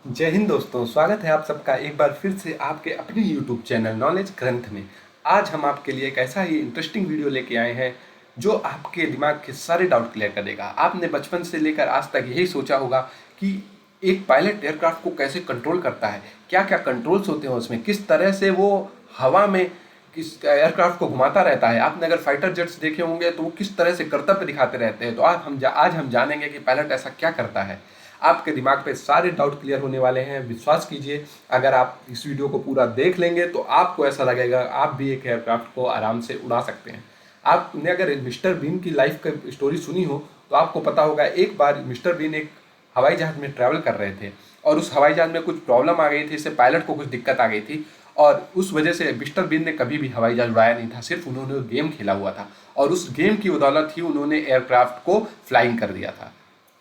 जय हिंद दोस्तों, स्वागत है आप सबका एक बार फिर से आपके अपने YouTube चैनल नॉलेज ग्रंथ में। आज हम आपके लिए एक ऐसा ही इंटरेस्टिंग वीडियो लेके आए हैं जो आपके दिमाग के सारे डाउट क्लियर कर देगा। आपने बचपन से लेकर आज तक यही सोचा होगा कि एक पायलट एयरक्राफ्ट को कैसे कंट्रोल करता है, क्या क्या कंट्रोल्स होते हैं उसमें, किस तरह से वो हवा में किस एयरक्राफ्ट को घुमाता रहता है। आपने अगर फाइटर जेट्स देखे होंगे तो वो किस तरह से कर्तव्य दिखाते रहते हैं। तो आज हम जानेंगे कि पायलट ऐसा क्या करता है। आपके दिमाग पे सारे डाउट क्लियर होने वाले हैं। विश्वास कीजिए, अगर आप इस वीडियो को पूरा देख लेंगे तो आपको ऐसा लगेगा आप भी एक एयरक्राफ्ट को आराम से उड़ा सकते हैं। आपने अगर मिस्टर बीन की लाइफ की स्टोरी सुनी हो तो आपको पता होगा, एक बार मिस्टर बीन एक हवाई जहाज में ट्रैवल कर रहे थे और उस हवाई जहाज में कुछ प्रॉब्लम आ गई थी, इससे पायलट को कुछ दिक्कत आ गई थी और उस वजह से मिस्टर बीन ने कभी भी हवाई जहाज उड़ाया नहीं था, सिर्फ उन्होंने गेम खेला हुआ था और उस गेम की बदौलत ही उन्होंने एयरक्राफ्ट को फ्लाइंग कर दिया था।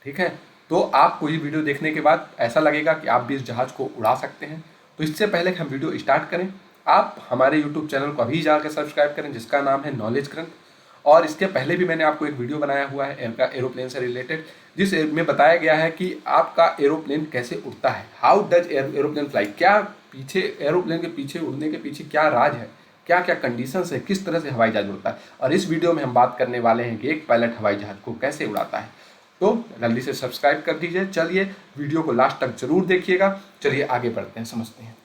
ठीक है, तो आपको ये वीडियो देखने के बाद ऐसा लगेगा कि आप भी इस जहाज को उड़ा सकते हैं। तो इससे पहले कि हम वीडियो स्टार्ट करें, आप हमारे यूट्यूब चैनल को अभी जाकर सब्सक्राइब करें जिसका नाम है नॉलेज ग्रंथ। और इसके पहले भी मैंने आपको एक वीडियो बनाया हुआ है एरोप्लेन से रिलेटेड, जिस में बताया गया है कि आपका एरोप्लेन कैसे उड़ता है, हाउ डज एरोप्लेन फ्लाई, क्या पीछे एरोप्लेन के पीछे उड़ने के पीछे क्या राज है, क्या क्या कंडीशंस है, किस तरह से हवाई जहाज उड़ता है। और इस वीडियो में हम बात करने वाले हैं कि एक पायलट हवाई जहाज को कैसे उड़ाता है। तो जल्दी से सब्सक्राइब कर दीजिए। चलिए वीडियो को लास्ट तक जरूर देखिएगा। चलिए आगे बढ़ते हैं, समझते हैं।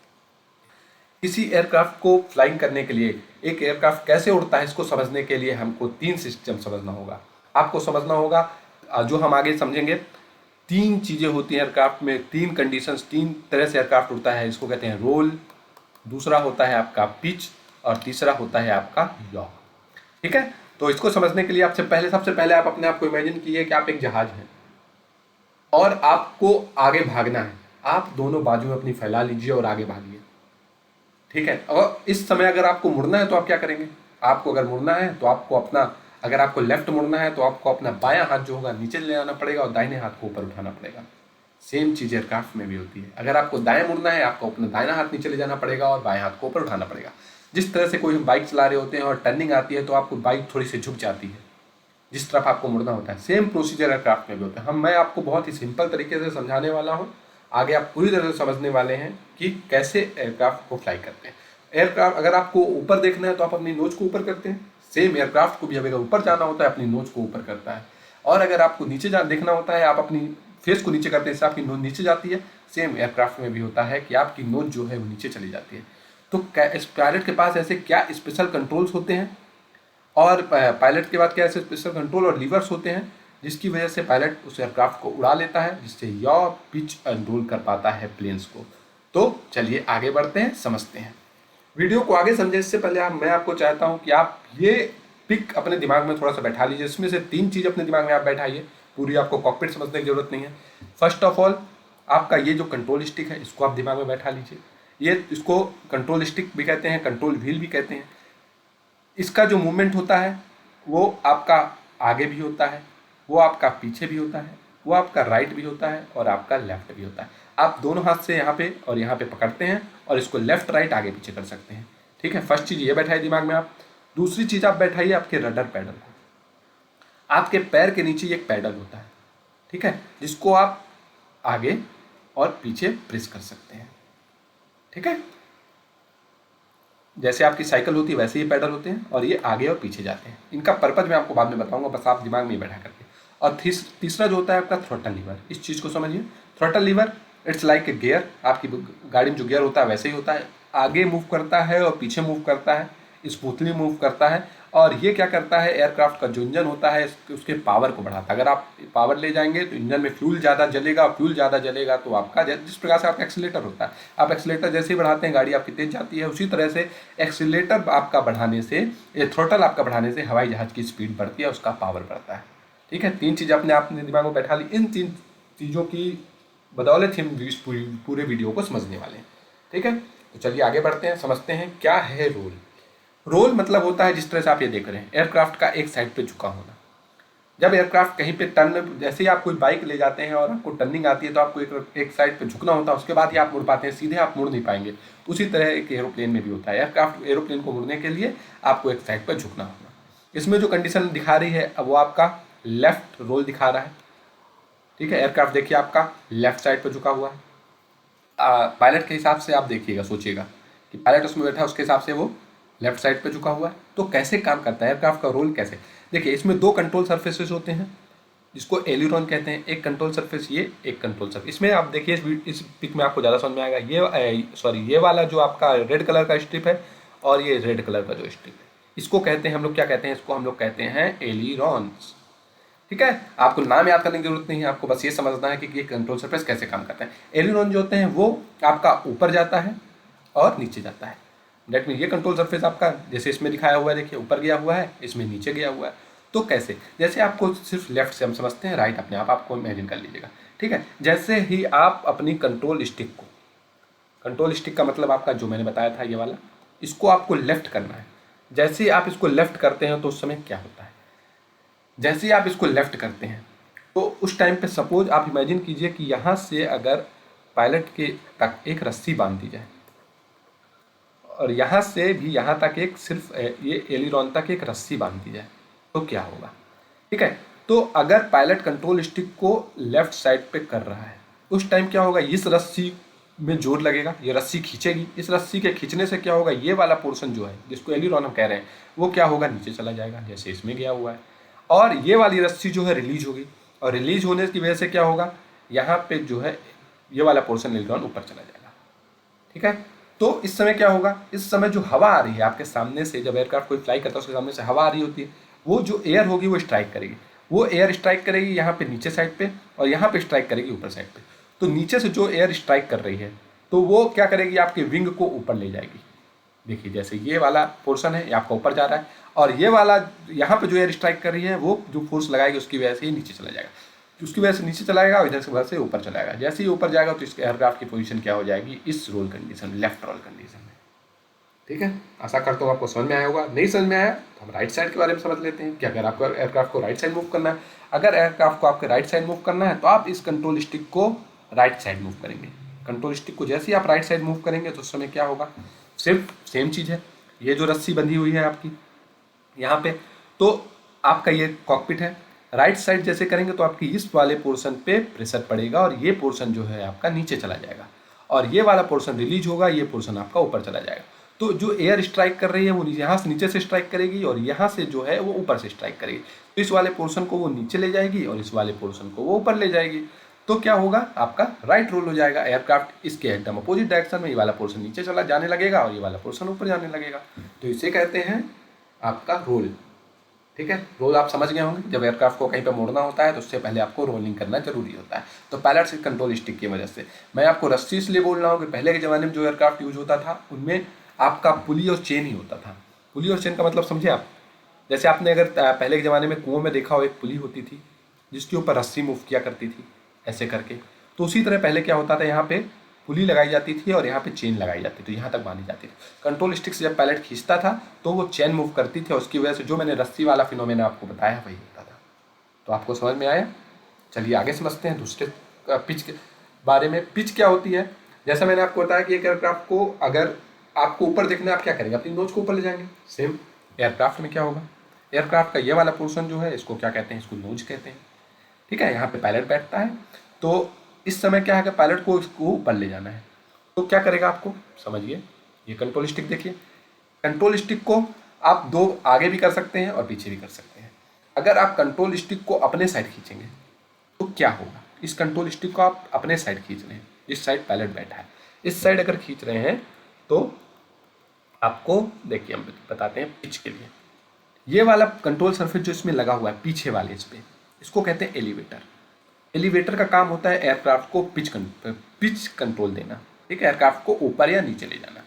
किसी एयरक्राफ्ट को फ्लाइंग करने के लिए, एक एयरक्राफ्ट कैसे उड़ता है इसको समझने के लिए हमको तीन सिस्टम समझना होगा। आपको समझना होगा, जो हम आगे समझेंगे, तीन चीजें होती हैं एयरक्राफ्ट में, तीन कंडीशंस, तीन तरह से एयरक्राफ्ट उड़ता है। इसको कहते हैं रोल, दूसरा होता है आपका पिच और तीसरा होता है आपका यॉ। ठीक है, तो इसको समझने के लिए सबसे पहले आप अपने आप को इमेजिन कीजिए कि आप एक जहाज हैं और आपको आगे भागना है। आप दोनों बाजुएं अपनी फैला लीजिए और आगे भागिए। ठीक है, और इस समय अगर आपको मुड़ना है तो आप क्या करेंगे? आपको अगर मुड़ना है तो आपको अपना, अगर आपको लेफ्ट मुड़ना है तो आपको अपना बायां हाथ जो होगा नीचे ले जाना पड़ेगा और दाहिने हाथ को ऊपर उठाना पड़ेगा। सेम चीज एयरक्राफ्ट में भी होती है। अगर आपको दाएं मुड़ना है, आपको अपना दाहिना हाथ नीचे ले जाना पड़ेगा और बाएं हाथ को ऊपर उठाना पड़ेगा। जिस तरह से कोई हम बाइक चला रहे होते हैं और टर्निंग आती है तो आपको बाइक थोड़ी सी झुक जाती है जिस तरफ आपको मुड़ना होता है, सेम प्रोसीजर एयरक्राफ्ट में भी होता है। मैं आपको बहुत ही सिंपल तरीके से समझाने वाला हूँ, आगे आप पूरी तरह से समझने वाले हैं कि कैसे एयरक्राफ्ट को फ्लाई करते हैं। एयरक्राफ्ट अगर आपको ऊपर देखना है तो आप अपनी नोज को ऊपर करते हैं, सेम एयरक्राफ्ट को भी अगर ऊपर जाना होता है अपनी नोज को ऊपर करता है। और अगर आपको नीचे देखना होता है, आप अपनी फेस को नीचे करते हैं, इससे आपकी नोज नीचे जाती है। सेम एयरक्राफ्ट में भी होता है कि आपकी नोज जो है वो नीचे चली जाती है। तो पायलट के पास ऐसे क्या स्पेशल कंट्रोल्स होते हैं और पायलट के बाद क्या ऐसे स्पेशल कंट्रोल और लीवर्स होते हैं जिसकी वजह से पायलट उस एयरक्राफ्ट को उड़ा लेता है, जिससे यह पिच कंट्रोल कर पाता है प्लेन्स को। तो चलिए आगे बढ़ते हैं, समझते हैं। वीडियो को आगे समझे इससे पहले मैं आपको चाहता हूं कि आप ये पिक अपने दिमाग में थोड़ा सा बैठा लीजिए। इसमें से तीन चीज़ अपने दिमाग में आप बैठाइए, पूरी आपको कॉकपिट समझने की जरूरत नहीं है। फर्स्ट ऑफ ऑल, आपका ये जो कंट्रोल स्टिक है इसको आप दिमाग में बैठा लीजिए। ये इसको कंट्रोल स्टिक भी कहते हैं, कंट्रोल व्हील भी कहते हैं। इसका जो मूवमेंट होता है वो आपका आगे भी होता है, वो आपका पीछे भी होता है, वो आपका राइट भी होता है और आपका लेफ्ट भी होता है। आप दोनों हाथ से यहाँ पे और यहाँ पे पकड़ते हैं और इसको लेफ्ट राइट आगे पीछे कर सकते हैं। ठीक है, फर्स्ट चीज़ ये बैठाइए दिमाग में आप। दूसरी चीज़ आप बैठाइए आपके रडर पैडल को। आपके पैर के नीचे एक पैडल होता है, ठीक है, जिसको आप आगे और पीछे प्रेस कर सकते हैं। ठीक है, जैसे आपकी साइकिल होती है वैसे ही पैडल होते हैं और ये आगे और पीछे जाते हैं। इनका पर्पज मैं आपको बाद में बताऊंगा, बस आप दिमाग में ही बैठा करके। और तीसरा जो होता है आपका थ्रॉटल लीवर। इस चीज़ को समझिए, throttle lever it's like a gear. आपकी गाड़ी में जो गियर होता है वैसे ही होता है, आगे मूव करता है और पीछे मूव करता है, स्मूथली मूव करता है। और ये क्या करता है, एयरक्राफ्ट का जो इंजन होता है उसके पावर को बढ़ाता है। अगर आप पावर ले जाएंगे तो इंजन में फ्यूल ज़्यादा जलेगा, फ्यूल ज़्यादा जलेगा तो आपका, जिस प्रकार से आपका एक्सीलेटर होता है, आप एक्सीलेटर जैसे ही बढ़ाते हैं गाड़ी आपकी तेज जाती है, उसी तरह से एक्सीलेटर आपका बढ़ाने से, ये थ्रोटल आपका बढ़ाने से हवाई जहाज की स्पीड बढ़ती है, उसका पावर बढ़ता है। ठीक है, तीन चीज़ें अपने आपने दिमाग में बैठा ली। इन तीन चीज़ों की बदौलत हम पूरे वीडियो को समझने वाले हैं। ठीक है, तो चलिए आगे बढ़ते हैं, समझते हैं क्या है रोल। रोल मतलब होता है, जिस तरह से आप ये देख रहे हैं, एयरक्राफ्ट का एक साइड पे झुका होना। जब एयरक्राफ्ट कहीं पे टर्न, जैसे ही आप कोई बाइक ले जाते हैं और आपको टर्निंग आती है तो आपको एक साइड पे झुकना होता है, उसके बाद ही आप मुड़ पाते हैं, सीधे आप मुड़ नहीं पाएंगे। उसी तरह एक एरोप्लेन में भी होता है, एरोप्लेन को मुड़ने के लिए आपको एक साइड पर झुकना होगा। इसमें जो कंडीशन दिखा रही है वो आपका लेफ्ट रोल दिखा रहा है। ठीक है, एयरक्राफ्ट देखिए आपका लेफ्ट साइड पर झुका हुआ है। पायलट के हिसाब से आप देखिएगा, सोचिएगा कि पायलट उसमें बैठा है, उसके हिसाब से वो लेफ्ट साइड पे झुका हुआ है। तो कैसे काम करता है एयरक्राफ्ट का रोल कैसे? देखिए, इसमें दो कंट्रोल सरफेसेस होते हैं जिसको एलिरॉन कहते हैं। एक कंट्रोल सरफेस ये, एक कंट्रोल सरफेस। इसमें आप देखिए, इस पिक में आपको ज़्यादा समझ में आएगा। ये वाला जो आपका रेड कलर का स्ट्रिप है और ये रेड कलर का जो स्ट्रिप है, इसको कहते हैं हम लोग, क्या कहते हैं इसको? हम लोग कहते हैं एलिरॉन्स। ठीक है, आपको नाम याद करने की जरूरत नहीं है, आपको बस ये समझना है कि ये कंट्रोल सरफेस कैसे काम करता है। एलिरॉन जो होते हैं वो आपका ऊपर जाता है और नीचे जाता है। डेट मीन ये कंट्रोल सरफेस आपका, जैसे इसमें दिखाया हुआ है, देखिए ऊपर गया हुआ है, इसमें नीचे गया हुआ है। तो कैसे? जैसे आपको सिर्फ लेफ्ट से हम समझते हैं, राइट अपने आप आपको इमेजिन कर लीजिएगा। ठीक है, जैसे ही आप अपनी कंट्रोल स्टिक को, कंट्रोल स्टिक का मतलब आपका जो मैंने बताया था ये वाला, इसको आपको लेफ्ट करना है। जैसे ही आप इसको लेफ्ट करते हैं तो उस समय क्या होता है? जैसे ही आप इसको लेफ्ट करते हैं तो उस टाइम पे सपोज आप इमेजिन कीजिए कि यहाँ से अगर पायलट के तक एक रस्सी बांध दी जाए और यहाँ से भी यहाँ तक एक सिर्फ ये एलिरॉन तक एक रस्सी बांध दी जाए तो क्या होगा? ठीक है, तो अगर पायलट कंट्रोल स्टिक को लेफ्ट साइड पे कर रहा है उस टाइम क्या होगा? इस रस्सी में जोर लगेगा, ये रस्सी खींचेगी। इस रस्सी के खींचने से क्या होगा? ये वाला पोर्शन जो है जिसको एलिरॉन हम कह रहे हैं वो क्या होगा? नीचे चला जाएगा, जैसे इसमें गया हुआ है। और ये वाली रस्सी जो है रिलीज होगी, और रिलीज होने की वजह से क्या होगा? यहाँ पे जो है ये वाला पोर्शन एलिरॉन ऊपर चला जाएगा। ठीक है, तो इस समय क्या होगा? इस समय जो हवा आ रही है आपके सामने से, जब एयरक्राफ्ट कोई फ्लाई करता है उसके सामने से हवा आ रही होती है, वो जो एयर होगी वो स्ट्राइक करेगी। वो एयर स्ट्राइक करेगी यहाँ पे नीचे साइड पे, और यहाँ पे स्ट्राइक करेगी ऊपर साइड पे। तो नीचे से जो एयर स्ट्राइक कर रही है तो वो क्या करेगी? आपके विंग को ऊपर ले जाएगी। देखिए, जैसे ये वाला पोर्शन है ये आपका ऊपर जा रहा है, और ये वाला यहाँ पे जो एयर स्ट्राइक कर रही है वो जो फोर्स लगाएगी उसकी वजह से ये नीचे चला जाएगा। उसकी वजह से नीचे चला जाएगा और इधर से वजह से ऊपर चला जाएगा। जैसे ही ऊपर जाएगा तो इसके एयरक्राफ्ट की पोजीशन क्या हो जाएगी? इस roll condition, left roll condition में। ठीक है, आशा करता हूँ आपको समझ में आया होगा। नहीं समझ में आया तो हम राइट साइड के बारे में समझ लेते हैं कि अगर आपको एयरक्राफ्ट को राइट साइड मूव करना है, अगर एयरक्राफ्ट को आपके राइट साइड मूव करना है तो आप इस कंट्रोल स्टिक को राइट साइड मूव करेंगे। कंट्रोल स्टिक को जैसे ही आप राइट साइड मूव करेंगे तो उस समय क्या होगा? सिर्फ सेम चीज़ है, ये जो रस्सी बंधी हुई है आपकी यहाँ पे, तो आपका ये कॉकपिट है। राइट साइड जैसे करेंगे तो आपकी इस वाले पोर्शन पे प्रेशर पड़ेगा और ये पोर्शन जो है आपका नीचे चला जाएगा, और ये वाला पोर्शन रिलीज होगा, ये पोर्शन आपका ऊपर चला जाएगा। तो जो एयर स्ट्राइक कर रही है वो यहाँ से नीचे से स्ट्राइक करेगी और यहाँ से जो है वो ऊपर से स्ट्राइक करेगी। तो इस वाले पोर्शन को वो नीचे ले जाएगी और इस वाले पोर्शन को वो ऊपर ले जाएगी। तो क्या होगा? आपका राइट रोल हो जाएगा। एयरक्राफ्ट इसके एकदम अपोजिट डायरेक्शन में, ये वाला पोर्शन नीचे चला जाने लगेगा और ये वाला पोर्शन ऊपर जाने लगेगा। तो इसे कहते हैं आपका रोल। ठीक है, रोल आप समझ गए होंगे। जब एयरक्राफ्ट को कहीं पर मोड़ना होता है तो उससे पहले आपको रोलिंग करना जरूरी होता है। तो पायलट से कंट्रोल स्टिक की वजह से मैं आपको रस्सी इसलिए बोल रहा हूँ कि पहले के ज़माने में जो एयरक्राफ्ट यूज होता था उनमें आपका पुली और चेन ही होता था। पुली और चेन का मतलब समझे आप? जैसे आपने अगर पहले के ज़माने में कुओं में देखा हो, एक पुली होती थी जिसके ऊपर रस्सी मूव किया करती थी ऐसे करके, तो उसी तरह पहले क्या होता था, यहाँ पे पुली लगाई जाती थी और यहाँ पे चेन लगाई जाती थी, यहाँ तक बांधी जाती थी। कंट्रोल स्टिक से जब पायलट खींचता था तो वो चेन मूव करती थी और उसकी वजह से जो मैंने रस्सी वाला फिनोमेना आपको बताया वही होता था। तो आपको समझ में आया? चलिए आगे समझते हैं दूसरे पिच के बारे में। पिच क्या होती है? जैसा मैंने आपको बताया कि एक एयरक्राफ्ट को अगर आपको ऊपर देखना है, आप क्या करेंगे? अपनी नोज को ऊपर ले जाएंगे। सेम एयरक्राफ्ट में क्या होगा? एयरक्राफ्ट का ये वाला पोर्शन जो है इसको क्या कहते हैं? इसको नोज कहते हैं। ठीक है, यहाँ पे पायलट बैठता है, तो इस समय क्या है कि पायलट को इसको ऊपर ले जाना है। तो क्या करेगा? आपको समझिए, ये कंट्रोल स्टिक देखिए। कंट्रोल स्टिक को आप दो आगे भी कर सकते हैं और पीछे भी कर सकते हैं। अगर आप कंट्रोल स्टिक को अपने साइड खींचेंगे तो क्या होगा? इस कंट्रोल स्टिक को आप अपने साइड खींच रहे हैं, जिस साइड पायलट बैठा है इस साइड अगर खींच रहे हैं तो आपको देखिए हम बताते हैं पिच के लिए। ये वाला कंट्रोल सरफेस जो इसमें लगा हुआ है पीछे वाले इस पे, इसको कहते हैं एलिवेटर। एलिवेटर का काम होता है एयरक्राफ्ट को पिच कंट्रोल देना। ठीक है, एयरक्राफ्ट को ऊपर या नीचे ले जाना।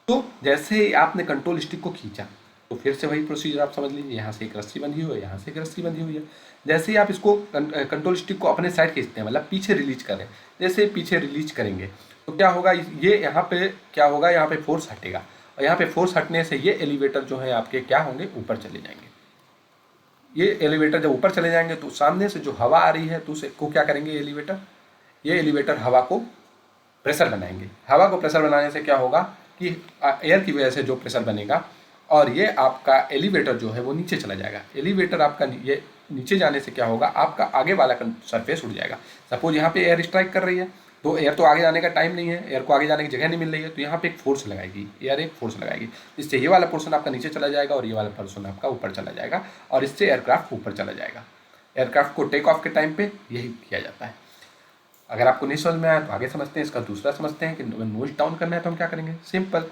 तो जैसे ही आपने कंट्रोल स्टिक को खींचा तो फिर से वही प्रोसीजर आप समझ लीजिए। यहाँ से एक रस्सी बंधी हुई है, यहाँ से एक रस्सी बंधी हुई है। जैसे ही आप इसको कंट्रोल स्टिक को अपने साइड खींचते हैं, मतलब पीछे रिलीज करें, जैसे पीछे रिलीज करेंगे तो क्या होगा? ये यहाँ पे क्या होगा? यहाँ पे फोर्स हटेगा और यहाँ पे फोर्स हटने से ये एलिवेटर जो है आपके क्या होंगे? ऊपर चले जाएंगे। ये एलिवेटर जब ऊपर चले जाएंगे तो सामने से जो हवा आ रही है तो उसको क्या करेंगे? ये एलिवेटर हवा को प्रेशर बनाएंगे। हवा को प्रेशर बनाने से क्या होगा कि एयर की वजह से जो प्रेशर बनेगा और ये आपका एलिवेटर जो है वो नीचे चला जाएगा। एलिवेटर आपका ये नीचे जाने से क्या होगा? आपका आगे वाला सरफेस उड़ जाएगा। सपोज यहाँ पे एयर स्ट्राइक कर रही है तो एयर तो आगे जाने का टाइम नहीं है, एयर को आगे जाने की जगह नहीं मिल रही है, तो यहाँ पे एक फोर्स लगाएगी, एयर एक फोर्स लगाएगी, इससे ये वाला पोर्शन आपका नीचे चला जाएगा और ये वाला पोर्शन आपका ऊपर चला जाएगा, और इससे एयरक्राफ्ट ऊपर चला जाएगा। एयरक्राफ्ट को टेक ऑफ के टाइम पे यही किया जाता है। अगर आपको नहीं समझ में आया तो आगे समझते हैं। इसका दूसरा समझते हैं कि नोज डाउन करना है तो हम क्या करेंगे। सिंपल,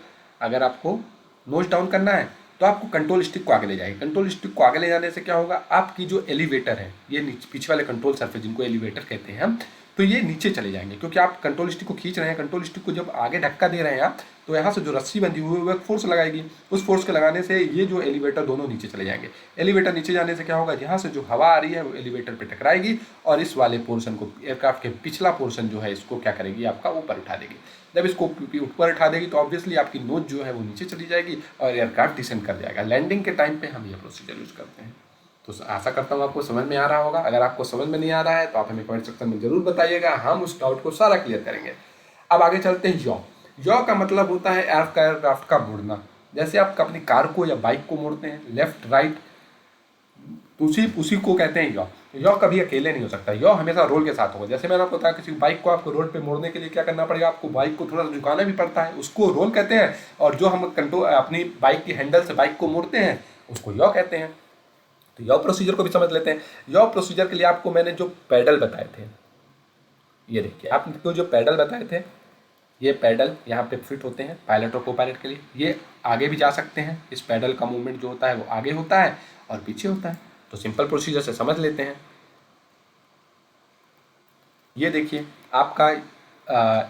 अगर आपको नोज डाउन करना है तो आपको कंट्रोल स्टिक को आगे ले जाएंगे। कंट्रोल स्टिक को आगे ले जाने से क्या होगा, आपकी जो एलिवेटर है, ये पीछे वाले कंट्रोल सरफेस जिनको एलिवेटर कहते हैं हम, तो ये नीचे चले जाएंगे, क्योंकि आप कंट्रोल स्टिक को खींच रहे हैं। कंट्रोल स्टिक को जब आगे धक्का दे रहे हैं आप, तो यहाँ से जो रस्सी बंधी हुई है वो एक फोर्स लगाएगी। उस फोर्स के लगाने से ये जो एलिवेटर दोनों नीचे चले जाएंगे। एलिवेटर नीचे जाने से क्या होगा, यहाँ से जो हवा आ रही है वो एलिवेटर पे टकराएगी और इस वाले पोर्शन को, एयरक्राफ्ट के पिछला पोर्शन जो है, इसको क्या करेगी, आपका ऊपर उठा देगी। जब इसको ऊपर उठा देगी तो ऑब्वियसली आपकी नोज जो है वो नीचे चली जाएगी और एयरक्राफ्ट डिसेंड कर जाएगा। लैंडिंग के टाइम पे हम ये प्रोसीजर यूज करते हैं। तो आशा करता हूँ आपको समझ में आ रहा होगा। अगर आपको समझ में नहीं आ रहा है तो आप हमें कमेंट सेक्शन में जरूर बताइएगा, हम उस डाउट को सारा क्लियर करेंगे। अब आगे चलते हैं। यॉ का मतलब होता है एयरक्राफ्ट का मुड़ना। जैसे आप अपनी कार को या बाइक को मोड़ते हैं लेफ्ट राइट, तो उसी को कहते हैं यॉ। यॉ कभी अकेले नहीं हो सकता, यॉ हमेशा रोल के साथ होगा। जैसे मैंने आपको बताया, किसी बाइक को आपको रोड पे मोड़ने के लिए क्या करना पड़ेगा, आपको बाइक को थोड़ा झुकाना भी पड़ता है, उसको रोल कहते हैं। और जो हम कंट्रोल अपनी बाइक की हैंडल से बाइक को मोड़ते हैं उसको यॉ कहते हैं। तो यॉ प्रोसीजर को भी समझ लेते हैं। यॉ प्रोसीजर के लिए आपको मैंने जो पैडल बताए थे, ये देखिए, आपको जो पैडल बताए थे, ये पैडल यहाँ पे फिट होते हैं पायलट और को पायलट के लिए। ये आगे भी जा सकते हैं, इस पैडल का मूवमेंट जो होता है वो आगे होता है और पीछे होता है। तो सिंपल प्रोसीजर से समझ लेते हैं। ये देखिए आपका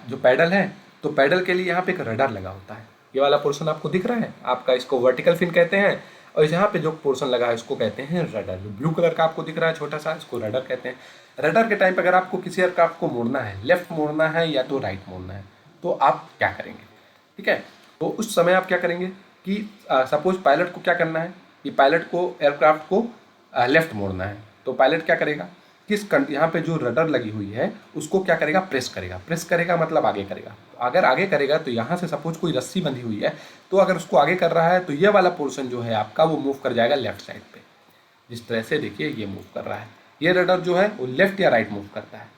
जो पैडल है, तो पैडल के लिए यहाँ पे एक रडर लगा होता है। ये वाला पोर्शन आपको दिख रहा है आपका, इसको वर्टिकल फिन कहते हैं। और यहाँ पे जो पोर्शन लगा है इसको कहते हैं रडर। जो ब्लू कलर का आपको दिख रहा है छोटा सा, इसको रडर कहते हैं। रडर के टाइम पे अगर आपको किसी एयरक्राफ्ट को मोड़ना है, लेफ्ट मोड़ना है या तो राइट मोड़ना है, तो आप क्या करेंगे, ठीक है। तो उस समय आप क्या करेंगे कि सपोज पायलट को क्या करना है कि पायलट को एयरक्राफ्ट को लेफ्ट मोड़ना है, तो पायलट क्या करेगा, यहाँ पे जो रडर लगी हुई है उसको क्या करेगा, प्रेस करेगा। प्रेस करेगा मतलब आगे करेगा। अगर आगे करेगा तो यहाँ से सपोज कोई रस्सी बंधी हुई है, तो अगर उसको आगे कर रहा है तो ये वाला पोर्शन जो है आपका वो मूव कर जाएगा लेफ्ट साइड पे। जिस तरह से देखिए ये मूव कर रहा है, ये रडर जो है वो लेफ्ट या राइट मूव करता है,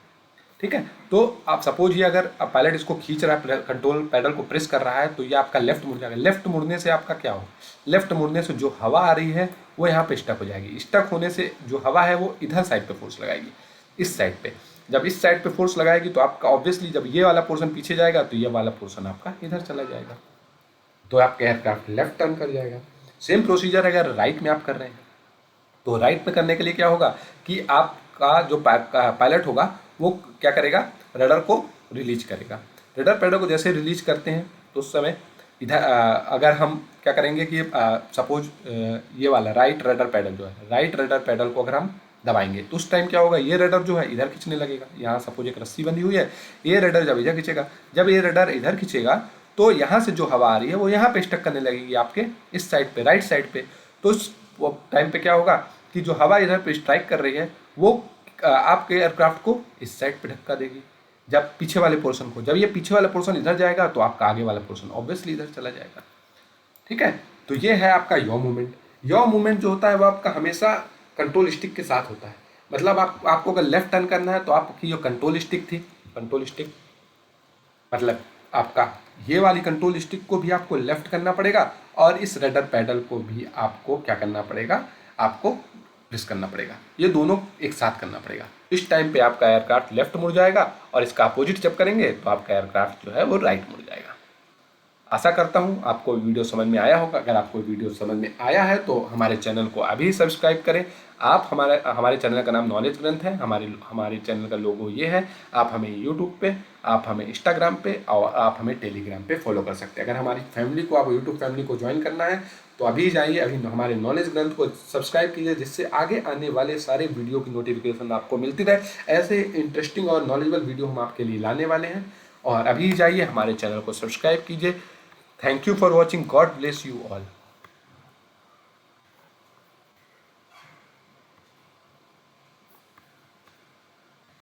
ठीक है। तो आप सपोज ये अगर पायलट इसको खींच रहा है, कंट्रोल पैडल को प्रेस कर रहा है, तो ये आपका लेफ्ट मुड़ जाएगा। लेफ्ट मुड़ने से आपका क्या हो, लेफ्ट मुड़ने से जो हवा आ रही है वो यहाँ पे स्टक हो जाएगी। स्टक होने से जो हवा है वो इधर साइड पे फोर्स लगाएगी, इस साइड पे। जब इस साइड पे फोर्स लगाएगी तो आपका ऑब्वियसली जब ये वाला पोर्शन पीछे जाएगा तो ये वाला पोर्शन आपका इधर चला जाएगा, तो आपका एयरक्राफ्ट लेफ्ट टर्न कर जाएगा। सेम प्रोसीजर अगर राइट में आप कर रहे हैं, तो राइट में करने के लिए क्या होगा कि आपका जो पायलट होगा वो क्या करेगा, रडर को रिलीज करेगा। रडर पैडल को जैसे रिलीज करते हैं तो उस समय इधर अगर हम क्या करेंगे कि सपोज ये वाला राइट रडर पैडल जो है, राइट रडर पैडल को अगर हम दबाएंगे तो उस टाइम क्या होगा, ये रडर जो है इधर खींचने लगेगा। यहाँ सपोज एक रस्सी बंधी हुई है, ये रडर जब इधर खींचेगा, जब ये रडर इधर खींचेगा तो यहाँ से जो हवा आ रही है वो यहाँ पे स्टक करने लगेगी आपके इस साइड पे, राइट साइड पे। तो उस टाइम पे क्या होगा कि जो हवा इधर पे स्ट्राइक कर रही है वो आपके एयरक्राफ्ट को इस साइड पे धक्का देगी। जब पीछे वाले पोर्शन को, जब ये पीछे वाला पोर्शन इधर जाएगा तो आपका आगे वाला पोर्शन ऑब्वियसली इधर चला जाएगा, ठीक है। तो ये है आपका यॉ मूवमेंट। यॉ मूवमेंट जो होता है वो आपका हमेशा कंट्रोल स्टिक के साथ होता है। मतलब आपको अगर लेफ्ट टर्न करना है तो आपकी जो कंट्रोल स्टिक थी, कंट्रोल स्टिक मतलब आपका ये वाली कंट्रोल स्टिक को भी आपको लेफ्ट करना पड़ेगा और इस रडर पैडल को भी आपको क्या करना पड़ेगा, आपको प्रेस करना पड़ेगा। ये दोनों एक साथ करना पड़ेगा। इस टाइम पे आपका एयरक्राफ्ट लेफ्ट मुड़ जाएगा और इसका अपोजिट जब करेंगे तो आपका एयरक्राफ्ट जो है वो राइट मुड़ जाएगा। आशा करता हूँ आपको वीडियो समझ में आया होगा। अगर आपको वीडियो समझ में आया है तो हमारे चैनल को अभी सब्सक्राइब करें। आप हमारे चैनल का नाम नॉलेज ग्रंथ है। हमारे चैनल का लोगो ये है। आप हमें यूट्यूब पे, आप हमें इंस्टाग्राम पे और आप हमें टेलीग्राम पे फॉलो कर सकते हैं। अगर हमारी फैमिली को, आप यूट्यूब फैमिली को ज्वाइन करना है तो अभी जाइए, अभी हमारे नॉलेज ग्रंथ को सब्सक्राइब कीजिए, जिससे आगे आने वाले सारे वीडियो की नोटिफिकेशन आपको मिलती रहे। ऐसे इंटरेस्टिंग और नॉलेजेबल वीडियो हम आपके लिए लाने वाले हैं। और अभी जाइए हमारे चैनल को सब्सक्राइब कीजिए। Thank you for watching. God bless you all.